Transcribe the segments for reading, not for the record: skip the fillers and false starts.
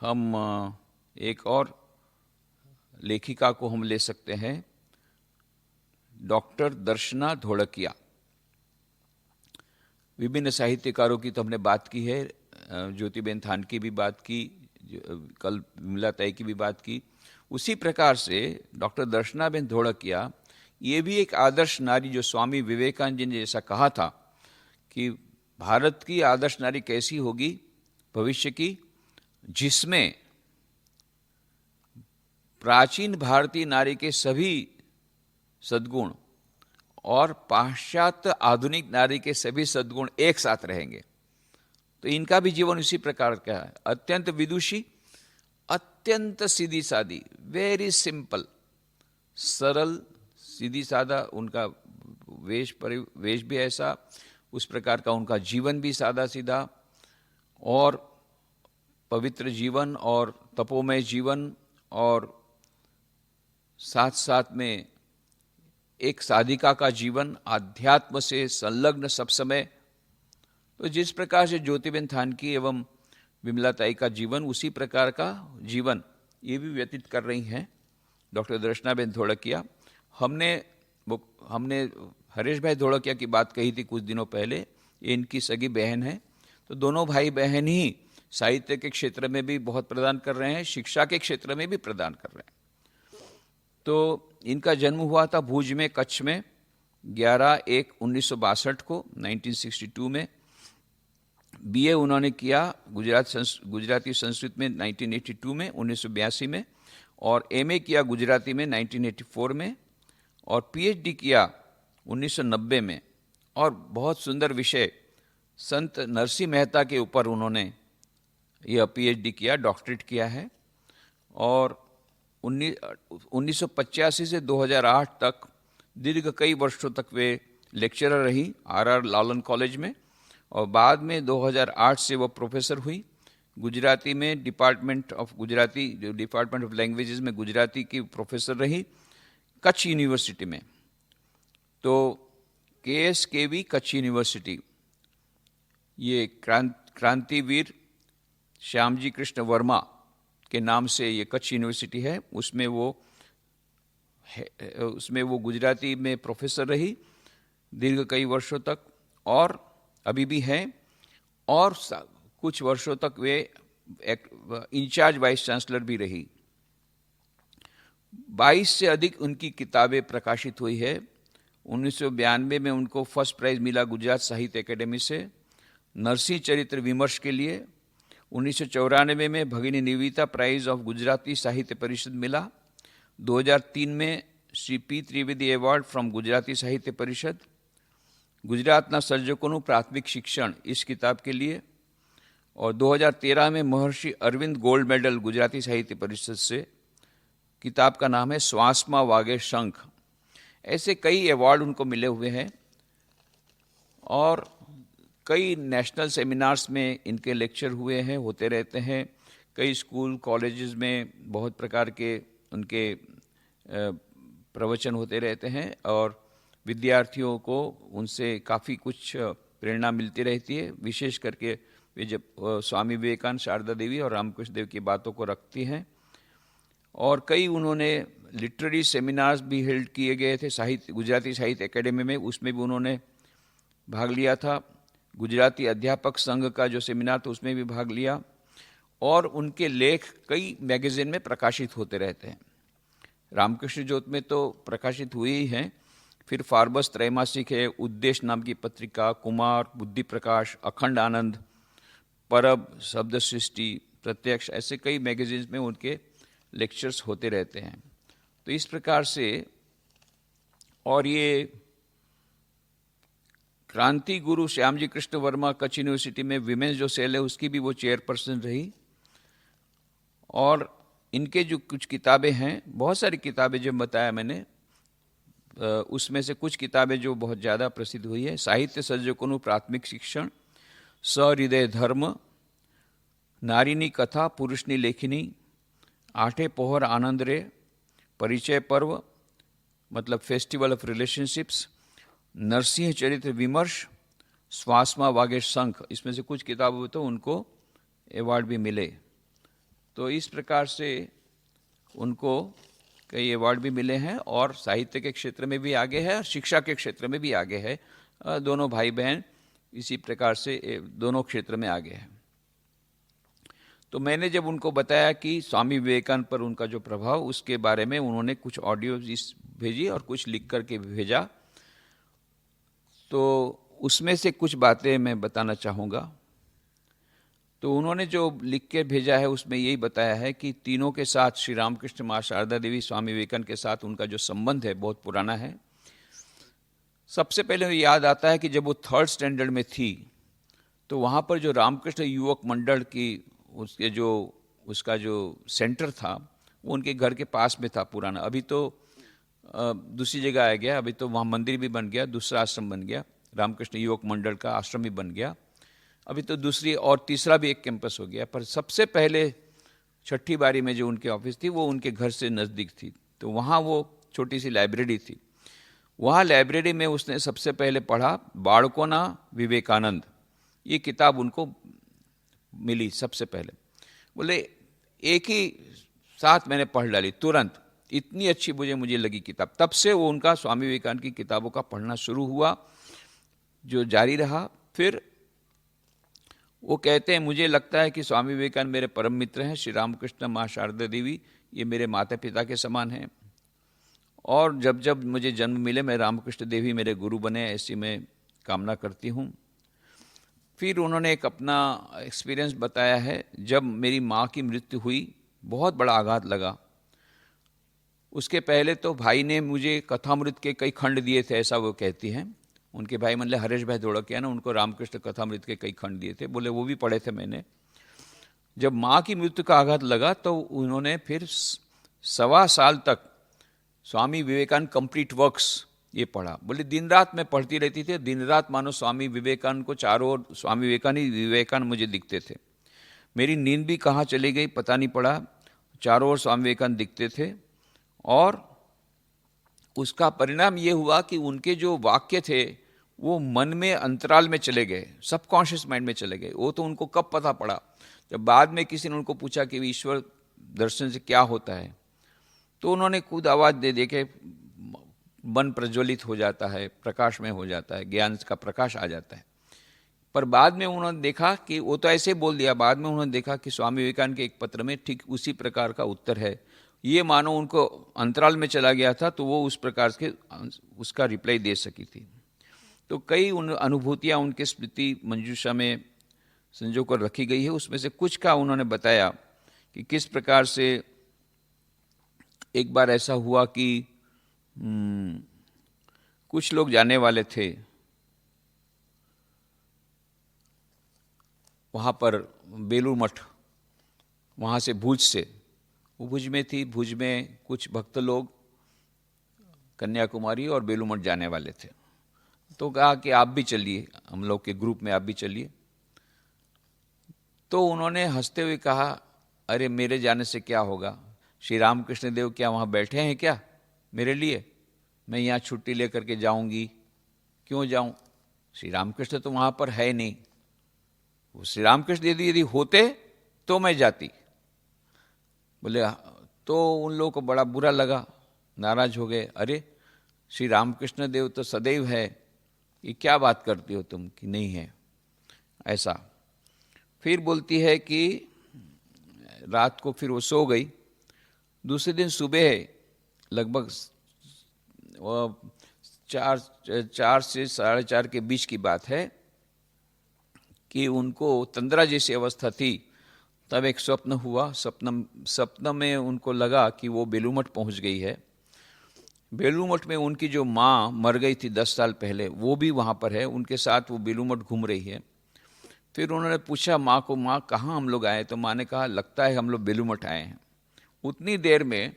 हम एक और लेखिका को हम ले सकते हैं, डॉक्टर दर्शना धोड़किया। विभिन्न साहित्यकारों की तो हमने बात की है, ज्योतिबेन थान की भी बात की, कल विमला ताई की भी बात की। उसी प्रकार से डॉक्टर दर्शनाबेन धोड़किया ये भी एक आदर्श नारी, जो स्वामी विवेकानंद जी ने जैसा कहा था कि भारत की आदर्श नारी कैसी होगी भविष्य की, जिसमें प्राचीन भारतीय नारी के सभी सद्गुण और पाश्चात्य आधुनिक नारी के सभी सद्गुण एक साथ रहेंगे। तो इनका भी जीवन इसी प्रकार का है, अत्यंत विदुषी, अत्यंत सीधी सादी, वेरी सिंपल, सरल, सीधी सादा। उनका वेश भी ऐसा, उस प्रकार का उनका जीवन भी सादा सीधा, और पवित्र जीवन और तपोमय जीवन, और साथ साथ में एक साधिका का जीवन, आध्यात्म से संलग्न सब समय। तो जिस प्रकार से ज्योतिबेन थानकी एवं विमला ताई का जीवन, उसी प्रकार का जीवन ये भी व्यतीत कर रही हैं डॉक्टर दर्शनाबेन धोड़किया। हमने हरीश भाई धोड़किया की बात कही थी कुछ दिनों पहले, ये इनकी सगी बहन है। तो दोनों भाई बहन ही साहित्य के क्षेत्र में भी बहुत प्रदान कर रहे हैं, शिक्षा के क्षेत्र में भी प्रदान कर रहे हैं। तो इनका जन्म हुआ था भुज में, कच्छ में 11/1/1962 को, 1962 में। बीए उन्होंने किया गुजराती संस्कृत में 1982 में, 1982 में, और एमए किया गुजराती में 1984 में, और पीएचडी किया 1990 में। और बहुत सुंदर विषय संत नरसिंह मेहता के ऊपर उन्होंने यह पीएचडी किया, डॉक्टरेट किया है। और 1985 से 2008 तक दीर्घ कई वर्षों तक वे लेक्चरर रही आरआर लालन कॉलेज में, और बाद में 2008 से वो प्रोफेसर हुई गुजराती में, डिपार्टमेंट ऑफ लैंग्वेजेस में गुजराती की प्रोफेसर रही कच्छ यूनिवर्सिटी में। तो KSKV कच्छ यूनिवर्सिटी, ये क्रांतिवीर श्यामजी कृष्ण वर्मा के नाम से ये कच्छ यूनिवर्सिटी है, उसमें वो गुजराती में प्रोफेसर रही दीर्घ कई वर्षों तक, और अभी भी हैं, और कुछ वर्षों तक वे इंचार्ज वाइस चांसलर भी रही। 22 से अधिक उनकी किताबें प्रकाशित हुई है। 1992 में उनको फर्स्ट प्राइज मिला गुजरात साहित्य अकेडमी से नरसिंह चरित्र विमर्श के लिए। 1994 में भगिनी निवेदिता प्राइज ऑफ गुजराती साहित्य परिषद मिला। 2003 में Shri P Trivedi award from Gujarati साहित्य परिषद, गुजरातना सर्जकोનું प्राथमिक शिक्षण इस किताब के लिए। और 2013 में महर्षि अरविंद गोल्ड मेडल गुजराती साहित्य परिषद से। किताब का नाम है श्वासमा वागे शंख। ऐसे कई अवार्ड उनको मिले हुए हैं, और कई नेशनल सेमिनार्स में इनके लेक्चर हुए हैं, होते रहते हैं। कई स्कूल कॉलेजेस में बहुत प्रकार के उनके प्रवचन होते रहते हैं, और विद्यार्थियों को उनसे काफ़ी कुछ प्रेरणा मिलती रहती है। विशेष करके वे जब स्वामी विवेकानंद, शारदा देवी और रामकृष्ण देव की बातों को रखती हैं। और कई उन्होंने लिटरेरी सेमिनार्स भी हेल्ड किए गए थे गुजराती साहित्य एकेडमी में, उसमें भी उन्होंने भाग लिया था। गुजराती अध्यापक संघ का जो सेमिनार था उसमें भी भाग लिया, और उनके लेख कई मैगजीन में प्रकाशित होते रहते हैं। रामकृष्ण ज्योत में तो प्रकाशित हुए ही हैं, फिर फारबस त्रैमासिक है, उद्देश्य नाम की पत्रिका, कुमार, बुद्धि प्रकाश, अखंड आनंद, परब, शब्द सृष्टि, प्रत्यक्ष, ऐसे कई मैगजीन्स में उनके लेक्चर्स होते रहते हैं। तो इस प्रकार से, और ये क्रांति गुरु श्यामजी कृष्ण वर्मा कच्छ यूनिवर्सिटी में विमेंस जो सेल है उसकी भी वो चेयरपर्सन रही। और इनके जो कुछ किताबें हैं, बहुत सारी किताबें जो बताया मैंने, उसमें से कुछ किताबें जो बहुत ज़्यादा प्रसिद्ध हुई है, साहित्य सर्जकोનું प्राथमिक शिक्षण, सहृदय धर्म, नारीनी कथा पुरुषनी लेखिनी, आठे पहर आनंद रे, परिचय पर्व मतलब फेस्टिवल ऑफ रिलेशनशिप्स, नरसिंह चरित्र विमर्श, श्वासमा वागे शंख, इसमें से कुछ किताबों तो उनको अवार्ड भी मिले। तो इस प्रकार से उनको कई अवार्ड भी मिले हैं और साहित्य के क्षेत्र में भी आगे है और शिक्षा के क्षेत्र में भी आगे है। दोनों भाई बहन इसी प्रकार से दोनों क्षेत्र में आगे हैं। तो मैंने जब उनको बताया कि स्वामी विवेकानंद पर उनका जो प्रभाव, उसके बारे में उन्होंने कुछ ऑडियो भेजी और कुछ लिख करके भेजा। तो उसमें से कुछ बातें मैं बताना चाहूँगा। तो उन्होंने जो लिख के भेजा है उसमें यही बताया है कि तीनों के साथ, श्री रामकृष्ण, माँ शारदा देवी, स्वामी विवेकानंद के साथ उनका जो संबंध है बहुत पुराना है। सबसे पहले याद आता है कि जब वो 3rd स्टैंडर्ड में थी तो वहाँ पर जो रामकृष्ण युवक मंडल की उसका जो सेंटर था वो उनके घर के पास में था पुराना। अभी तो दूसरी जगह आ गया, अभी तो वहाँ मंदिर भी बन गया, दूसरा आश्रम बन गया, रामकृष्ण युवक मंडल का आश्रम भी बन गया। अभी तो दूसरी और तीसरा भी एक कैंपस हो गया, पर सबसे पहले 6ठी बारी में जो उनकी ऑफिस थी वो उनके घर से नज़दीक थी। तो वहाँ वो छोटी सी लाइब्रेरी थी। वहाँ लाइब्रेरी में उसने सबसे पहले पढ़ा बाळकोना विवेकानंद, ये किताब उनको मिली सबसे पहले। बोले एक ही साथ मैंने पढ़ डाली तुरंत, इतनी अच्छी मुझे लगी किताब। तब से वो उनका स्वामी विवेकानंद की किताबों का पढ़ना शुरू हुआ, जो जारी रहा। फिर वो कहते हैं, मुझे लगता है कि स्वामी विवेकानंद मेरे परम मित्र हैं, श्री रामकृष्ण, माँ शारदा देवी ये मेरे माता पिता के समान हैं, और जब जब मुझे जन्म मिले मैं रामकृष्ण देवी मेरे गुरु बने, ऐसी मैं कामना करती हूँ। फिर उन्होंने एक अपना एक्सपीरियंस बताया है। जब मेरी माँ की मृत्यु हुई बहुत बड़ा आघात लगा। उसके पहले तो भाई ने मुझे कथामृत के कई खंड दिए थे, ऐसा वो कहती हैं। उनके भाई मतलब हरेश भाई धोड़किया ना, उनको रामकृष्ण कथामृत के कई खंड दिए थे। बोले वो भी पढ़े थे मैंने। जब माँ की मृत्यु का आघात लगा तो उन्होंने फिर 1.25 साल तक स्वामी विवेकानंद कंप्लीट वर्क्स ये पढ़ा। बोले दिन रात मैं पढ़ती रहती थी, दिन रात मानो स्वामी विवेकानंद को चारों ओर स्वामी विवेकानंद मुझे दिखते थे। मेरी नींद भी कहाँ चली गई पता नहीं पड़ा, चारों ओर स्वामी विवेकानंद दिखते थे। और उसका परिणाम ये हुआ कि उनके जो वाक्य थे वो मन में अंतराल में चले गए, सबकॉन्शियस माइंड में चले गए। वो तो उनको कब पता पड़ा, जब बाद में किसी ने उनको पूछा कि ईश्वर दर्शन से क्या होता है, तो उन्होंने खुद आवाज़ दे के मन प्रज्वलित हो जाता है, प्रकाश में हो जाता है, ज्ञान का प्रकाश आ जाता है। पर बाद में उन्होंने देखा कि वो तो ऐसे बोल दिया, बाद में उन्होंने देखा कि स्वामी विवेकानंद के एक पत्र में ठीक उसी प्रकार का उत्तर है। ये मानो उनको अंतराल में चला गया था तो वो उस प्रकार के उसका रिप्लाई दे सकी थी। तो कई उन अनुभूतियाँ उनके स्मृति मंजूषा में संजो कर रखी गई है। उसमें से कुछ का उन्होंने बताया कि किस प्रकार से एक बार ऐसा हुआ कि कुछ लोग जाने वाले थे वहाँ पर बेलूर मठ, वहाँ से भुज से, वो भुज में थी, भुज में कुछ भक्त लोग कन्याकुमारी और बेलूर मठ जाने वाले थे। तो कहा कि आप भी चलिए, हम लोग के ग्रुप में आप भी चलिए। तो उन्होंने हंसते हुए कहा, अरे मेरे जाने से क्या होगा, श्री रामकृष्ण देव क्या वहाँ बैठे हैं क्या मेरे लिए, मैं यहाँ छुट्टी लेकर के जाऊँगी, क्यों जाऊँ, श्री रामकृष्ण तो वहाँ पर है नहीं। वो श्री रामकृष्ण यदि होते तो मैं जाती। बोले तो उन लोगों को बड़ा बुरा लगा, नाराज हो गए, अरे श्री रामकृष्ण देव तो सदैव है, ये क्या बात करती हो तुम कि नहीं है ऐसा। फिर बोलती है कि रात को फिर वो सो गई। दूसरे दिन सुबह लगभग 4 से 4:30 के बीच की बात है कि उनको तंद्रा जैसी अवस्था थी। तब एक स्वप्न हुआ। स्वप्न में उनको लगा कि वो बेलूर मठ पहुँच गई है। बेलूर मठ में उनकी जो माँ मर गई थी 10 साल पहले, वो भी वहाँ पर है, उनके साथ वो बेलूर मठ घूम रही है। फिर उन्होंने पूछा माँ को, माँ कहाँ हम लोग आए, तो माँ ने कहा लगता है हम लोग बेलूर मठ आए हैं। उतनी देर में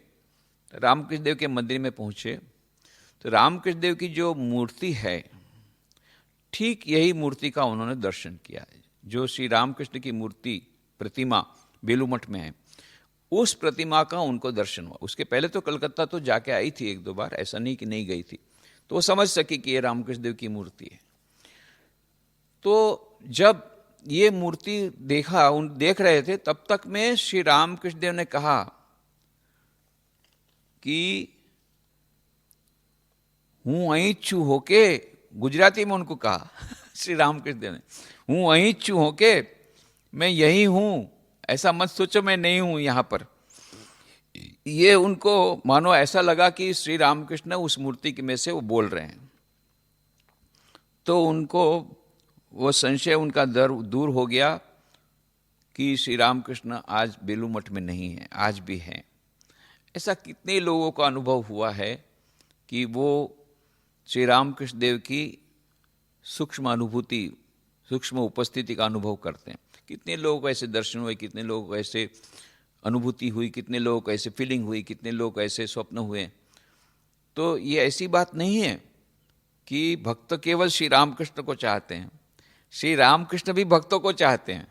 रामकृष्ण देव के मंदिर में पहुँचे तो रामकृष्ण देव की जो मूर्ति है, ठीक यही मूर्ति का उन्होंने दर्शन किया। जो श्री रामकृष्ण की मूर्ति प्रतिमा बेलूर मठ में है, उस प्रतिमा का उनको दर्शन हुआ। उसके पहले तो कलकत्ता तो जाके आई थी 1-2 बार, ऐसा नहीं कि नहीं गई थी, तो वो समझ सकी कि ये रामकृष्ण देव की मूर्ति है। तो जब ये मूर्ति देख रहे थे, तब तक में श्री रामकृष्ण देव ने कहा कि हूँ અહીં છું હોકે, गुजराती में उनको कहा श्री रामकृष्ण देव ने, हूँ અહીં છું होके, मैं यही हूँ, ऐसा मत सोचो मैं नहीं हूँ यहाँ पर। ये उनको मानो ऐसा लगा कि श्री रामकृष्ण उस मूर्ति में से वो बोल रहे हैं, तो उनको वो संशय उनका दूर हो गया कि श्री रामकृष्ण आज बेलू मठ में नहीं है, आज भी हैं। ऐसा कितने लोगों का अनुभव हुआ है कि वो श्री रामकृष्ण देव की सूक्ष्म अनुभूति, सूक्ष्म उपस्थिति का अनुभव करते हैं। कितने लोगों को ऐसे दर्शन हुए, कितने लोगों को ऐसे अनुभूति हुई, कितने लोगों को ऐसे फीलिंग हुई, कितने लोगों को ऐसे स्वप्न हुए। तो ये ऐसी बात नहीं है कि भक्त केवल श्री रामकृष्ण को चाहते हैं, श्री रामकृष्ण भी भक्तों को चाहते हैं।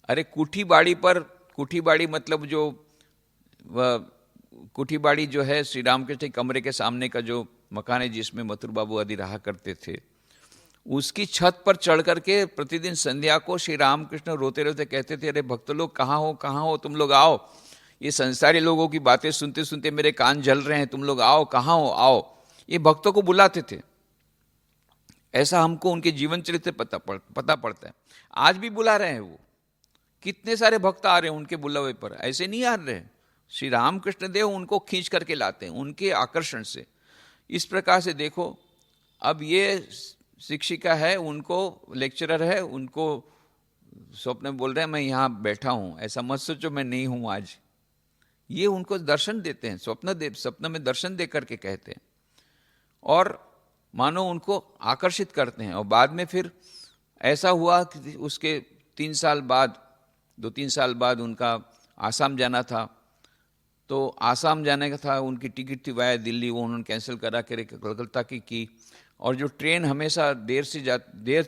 अरे कुठीबाड़ी मतलब जो कुठीबाड़ी जो है श्री रामकृष्ण के कमरे के सामने का जो मकान है जिसमें मथुर बाबू आदि रहा करते थे, उसकी छत पर चढ़ करके प्रतिदिन संध्या को श्री रामकृष्ण रोते रोते कहते थे, अरे भक्त लोग कहाँ हो, तुम लोग आओ, ये संसारी लोगों की बातें सुनते सुनते मेरे कान जल रहे हैं, तुम लोग आओ, कहाँ हो, आओ। ये भक्तों को बुलाते थे। ऐसा हमको उनके जीवन चरित्र पता पड़ता है। आज भी बुला रहे हैं वो, कितने सारे भक्त आ रहे हैं उनके बुलावे पर, ऐसे नहीं आ रहे। श्री रामकृष्ण देव उनको खींच करके लाते हैं उनके आकर्षण से। इस प्रकार से देखो, अब ये शिक्षिका है, उनको लेक्चरर है, उनको स्वप्न में बोल रहे हैं मैं यहाँ बैठा हूँ, ऐसा मत सोचो मैं नहीं हूँ आज। ये उनको दर्शन देते हैं, स्वप्न में दर्शन दे करके कहते हैं और मानो उनको आकर्षित करते हैं। और बाद में फिर ऐसा हुआ कि उसके 2-3 साल बाद उनका आसाम जाना था। तो आसाम जाने का था, उनकी टिकट थी वाया दिल्ली, वो उन्होंने कैंसिल करा के कलकत्ता की। और जो ट्रेन हमेशा देर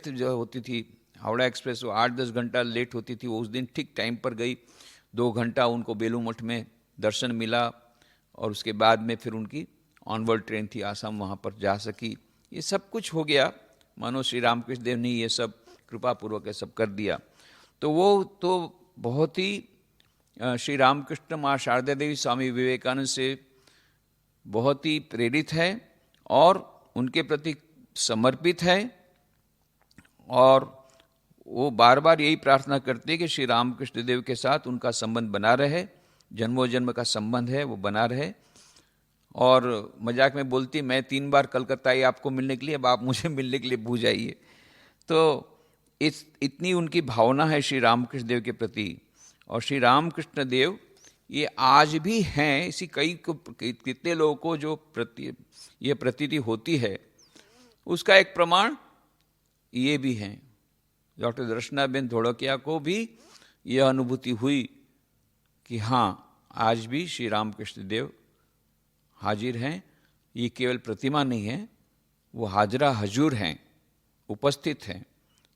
जो होती थी, हावड़ा एक्सप्रेस, वो 8-10 घंटा लेट होती थी, वो उस दिन ठीक टाइम पर गई। 2 घंटा उनको बेलू मठ में दर्शन मिला और उसके बाद में फिर उनकी ऑनवर्ड ट्रेन थी आसाम, वहाँ पर जा सकी। ये सब कुछ हो गया, मानो श्री रामकृष्ण देव ने ये सब कृपापूर्वक सब कर दिया। तो वो तो बहुत ही श्री रामकृष्ण माँ शारदा देवी स्वामी विवेकानंद से बहुत ही प्रेरित है और उनके प्रति समर्पित है। और वो बार बार यही प्रार्थना करते हैं कि श्री रामकृष्ण देव के साथ उनका संबंध बना रहे, जन्मों जन्म का संबंध है वो बना रहे। और मजाक में बोलती, मैं 3 बार कलकत्ता आई आपको मिलने के लिए, अब आप मुझे मिलने के लिए भूल आइए। तो इतनी उनकी भावना है श्री रामकृष्ण देव के प्रति। और श्री रामकृष्ण देव ये आज भी हैं। इसी कितने लोगों को जो ये प्रतीति होती है, उसका एक प्रमाण ये भी हैं। डॉक्टर दर्शनाबेन धोड़किया को भी यह अनुभूति हुई कि हाँ, आज भी श्री रामकृष्ण देव हाजिर हैं। ये केवल प्रतिमा नहीं है, वो हाजरा हजूर हैं, उपस्थित हैं।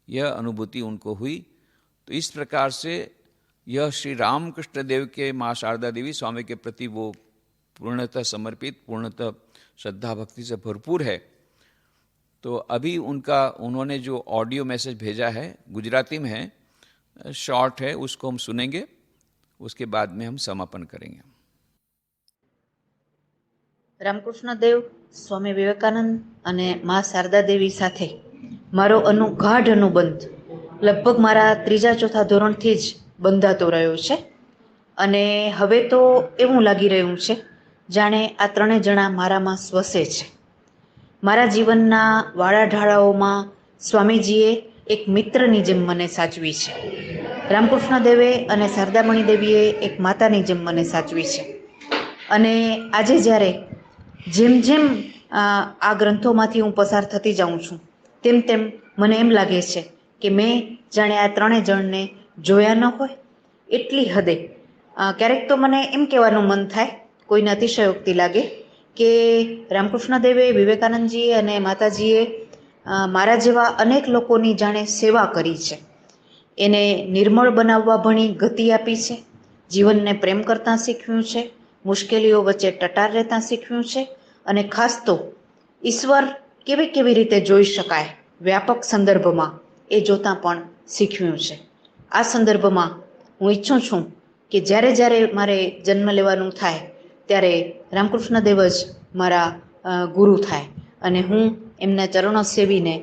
यह अनुभूति उनको हुई। तो इस प्रकार से यह श्री रामकृष्ण देव के माँ शारदा देवी स्वामी के प्रति वो पूर्णतः समर्पित, पूर्णतः श्रद्धा भक्ति से भरपूर है। तो अभी उन्होंने जो ऑडियो मैसेज भेजा है, गुजराती में है, शॉर्ट है, उसको हम सुनेंगे, उसके बाद में हम समापन करेंगे। रामकृष्ण देव स्वामी विवेकानंद અને માં શારદા દેવી સાથે મારો ગાઢ અનુબંધ લગભગ મારા 3-4 ધોરણથી જ બંધાતો રહ્યો છે અને હવે તો એવું લાગી રહ્યું છે જાણે આ ત્રણેય જણા મારામાં સ્વસે છે. મારા જીવનના વાળા ઢાળાઓમાં સ્વામીજીએ એક મિત્રની જેમ મને સાચવી છે. રામકૃષ્ણ દેવે અને શારદામણી દેવીએ એક માતાની જેમ મને સાચવી છે. અને આજે જ્યારે જેમ જેમ આ ગ્રંથોમાંથી હું પસાર થતી જાઉં છું તેમ તેમ મને એમ લાગે છે કે મેં જાણે આ ત્રણેય જણને જોયા ન હોય એટલી હદે. ક્યારેક તો મને એમ કહેવાનું મન થાય, કોઈને અતિશયોક્તિ લાગે, કે રામકૃષ્ણ દેવે, વિવેકાનંદજીએ અને માતાજીએ મારા જેવા અનેક લોકોની જાણે સેવા કરી છે. એને નિર્મળ બનાવવા ભણી ગતિ આપી છે, જીવનને પ્રેમ કરતાં શીખવ્યું છે, મુશ્કેલીઓ વચ્ચે ટટાર રહેતાં શીખવ્યું છે અને ખાસ તો ઈશ્વર કેવી કેવી રીતે જોઈ શકાય વ્યાપક સંદર્ભમાં એ જોતાં પણ શીખવ્યું છે. આ સંદર્ભમાં હું ઈચ્છું છું કે જ્યારે જ્યારે મારે જન્મ લેવાનું થાય ત્યારે રામકૃષ્ણ દેવ જ મારા ગુરુ થાય અને હું એમના ચરણો સેવીને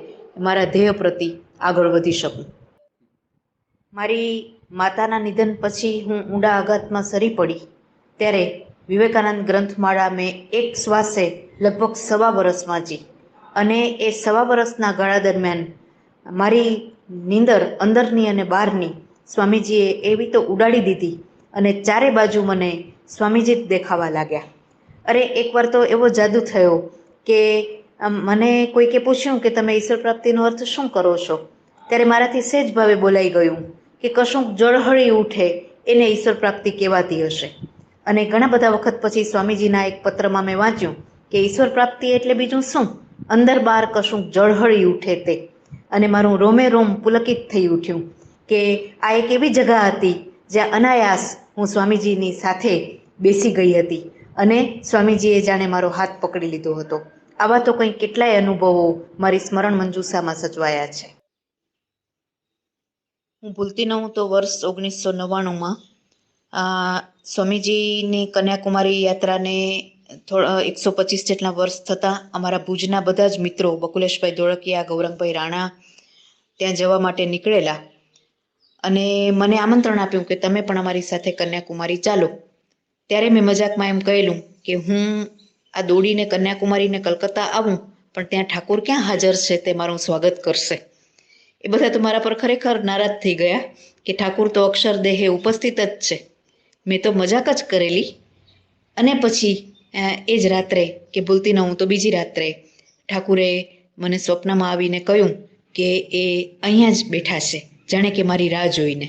મારા ધ્યેય પ્રતિ આગળ વધી શકું. મારી માતાના નિધન પછી હું ઊંડા આઘાતમાં સરી પડી ત્યારે વિવેકાનંદ ગ્રંથમાળા મેં એક શ્વાસે લગભગ 1.25 વર્ષ વાંચી અને એ 1.25 વર્ષના ગાળા દરમિયાન મારી નીંદર અંદરની અને બહારની સ્વામીજીએ એવી તો ઉડાડી દીધી અને ચારે બાજુ મને સ્વામીજી જ દેખાવા લાગ્યા. અરે એકવાર તો એવો જાદુ થયો કે મને કોઈકે પૂછ્યું કે તમે ઈશ્વર પ્રાપ્તિનો અર્થ શું કરો છો? ત્યારે મારાથી સહેજ ભાવે બોલાઈ ગયું કે કશુંક જળહળી ઉઠે એને ઈશ્વર પ્રાપ્તિ કહેવાતી હશે. અને ઘણા બધા વખત પછી સ્વામીજીના એક પત્રમાં મેં વાંચ્યું કે ઈશ્વર પ્રાપ્તિ એટલે બીજું શું, અંદર બહાર કશુંક જળહળી ઉઠે તે. અને મારું રોમે રોમ પુલકિત થઈ ઉઠ્યું કે આ એક એવી જગા હતી જ્યાં અનાયાસ હું સ્વામીજીની સાથે બેસી ગઈ હતી અને સ્વામીજીએ જાણે મારો હાથ પકડી લીધો હતો. આવા તો કંઈ કેટલાય અનુભવો મારી સ્મરણ મંજૂસામાં સચવાયા છે. હું ભૂલતી ન હું તો વર્ષ 1999માં સ્વામીજીની કન્યાકુમારી યાત્રાને 125 જેટલા વર્ષ થતાં અમારા ભુજના બધા જ મિત્રો બકુલેશભાઈ ધોળકિયા, ગૌરંગભાઈ રાણા ત્યાં જવા માટે નીકળેલા અને મને આમંત્રણ આપ્યું કે તમે પણ અમારી સાથે કન્યાકુમારી ચાલો. ત્યારે મેં મજાકમાં એમ કહેલું કે હું આ દોડીને કન્યાકુમારીને કલકત્તા આવું પણ ત્યાં ઠાકોર ક્યાં હાજર છે તે મારું સ્વાગત કરશે. એ બધા તો મારા પર ખરેખર નારાજ થઈ ગયા કે ઠાકુર તો અક્ષરદેહે ઉપસ્થિત જ છે. મેં તો મજાક જ કરેલી. અને પછી એ જ રાત્રે કે ભૂલતી ન હું તો બીજી રાત્રે ઠાકુરે મને સ્વપ્નમાં આવીને કહ્યું કે એ અહીંયા જ બેઠા છે, જાણે કે મારી રાહ જોઈને.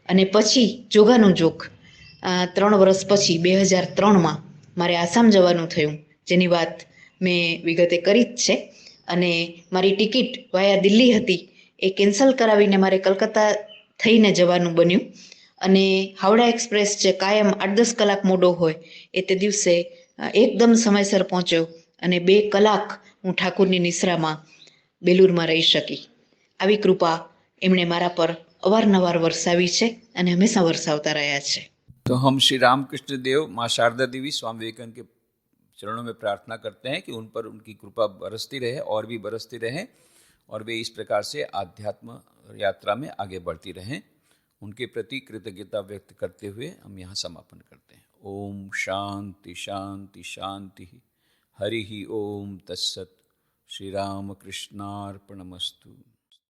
અને પછી જોગાનું જોગ 3 વર્ષ પછી 2003માં મારે આસામ જવાનું થયું, જેની વાત મેં વિગતે કરી જ છે. અને મારી ટિકિટ વાયા દિલ્હી હતી એ કેન્સલ કરાવીને મારે કલકત્તા થઈને જવાનું બન્યું. અને હાવડા એક્સપ્રેસ જે કાયમ 8-10 કલાક મોડો હોય એ તે દિવસે એકદમ સમયસર પહોંચ્યો અને 2 કલાક હું ઠાકુરની નિશ્રામાં બેલુરમાં રહી શકી. આવી કૃપા એમણે મારા પર અવારનવાર વરસાવી છે અને હંમેશા વરસાવતા રહ્યા છે. तो हम श्री रामकृष्ण देव, माँ शारदा देवी, स्वामी विवेकानंद के चरणों में प्रार्थना करते हैं कि उन पर उनकी कृपा बरसती रहे और भी बरसती रहे और वे इस प्रकार से आध्यात्म यात्रा में आगे बढ़ती रहें. उनके प्रति कृतज्ञता व्यक्त करते हुए हम यहाँ समापन करते हैं. ओम शांति शांति शांति. हरि ओम तत्सत. श्री राम कृष्णार्पणमस्तु.